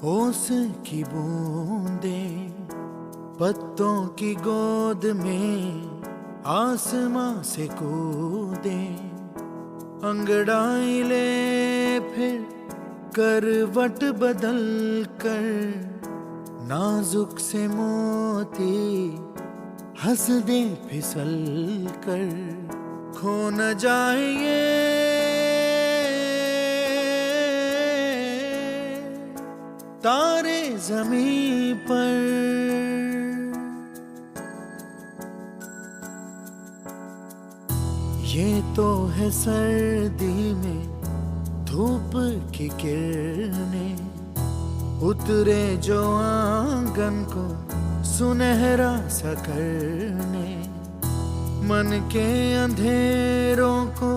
ओस की बूंदें पत्तों की गोद में आसमां से कूदे, अंगड़ाई ले फिर करवट बदल कर, नाजुक से मोती हंस दे फिसल कर, खो न जाए ये तारे ज़मीं पर। ये तो है सर्दी में धूप की किरणें, उतरे जो आंगन को सुनहरा सा करने, मन के अंधेरों को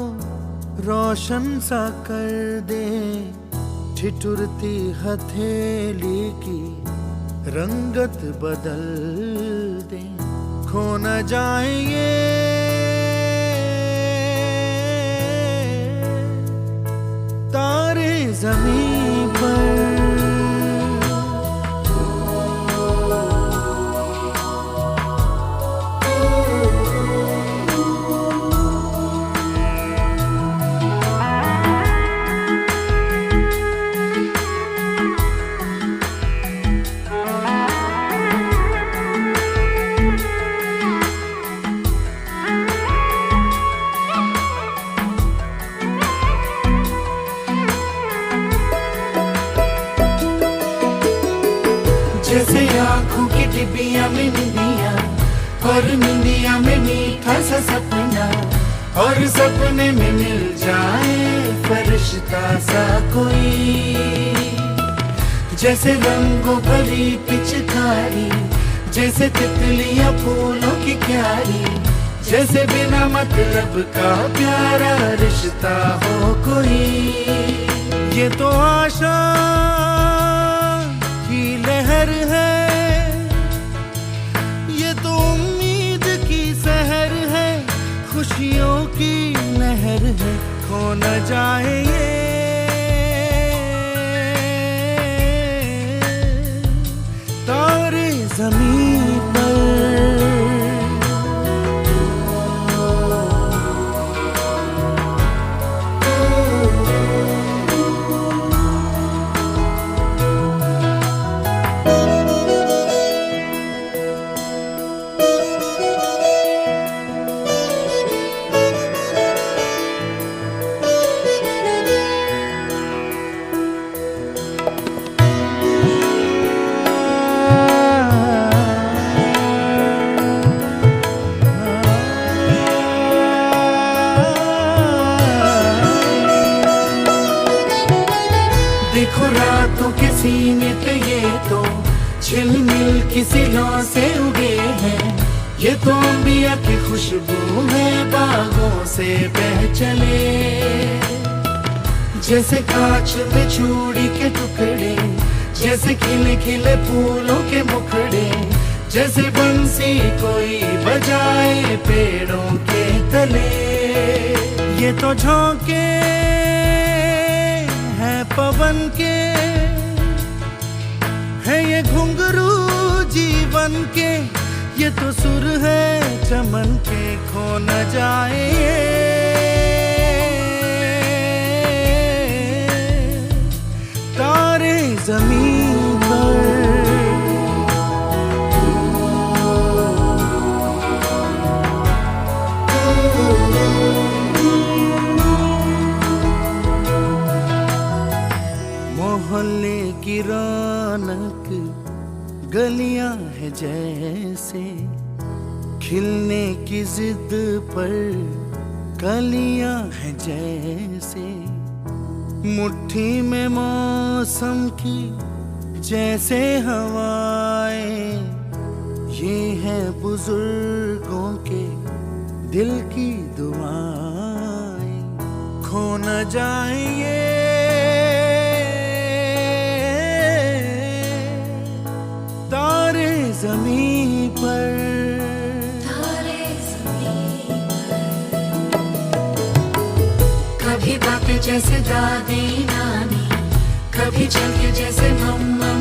रोशन सा कर दे, ठिठुरती हथेली की रंगत बदल दे, खो न जाए ये तारे ज़मीं पर। जैसे आँखों की डिबिया में निंदिया, और निंदिया में मीठा सा सपना, और सपने में मिल जाए फरिश्ता सा कोई। जैसे रंगों भरी पिचकारी, जैसे तितलियां फूलों की क्यारी, जैसे बिना मतलब का प्यारा रिश्ता हो कोई। ये तो आशा की लहर है, ये तो उम्मीद की सहर है, खुशियों की लहर है, खो न जाए ये तारे ज़मीं पर। देखो रातों के सीने पे ये तो झिलमिल किसी लौ से उगे हैं, ये तो अंबिया की खुशबू है बागों से बह चले। जैसे कांच में चूड़ी के टुकड़े, जैसे खिले खिले फूलों के मुखड़े, जैसे बंसी कोई बजाए पेड़ों के तले। ये तो झोंके हैं पवन के, है ये घुंघरू जीवन के, ये तो सुर है चमन के, खो न जाए तारे ज़मीं पर। मोहल्ले की रौनक गलियां है जैसे, खिलने की जिद पर कलियां है जैसे, मुट्ठी में मौसम की जैसे हवाएं, ये है बुजुर्गों के दिल की दुआएं, खो न जाए ये तारे ज़मीं पर। कभी बातें जैसे दादी नानी, कभी चल के जैसे हम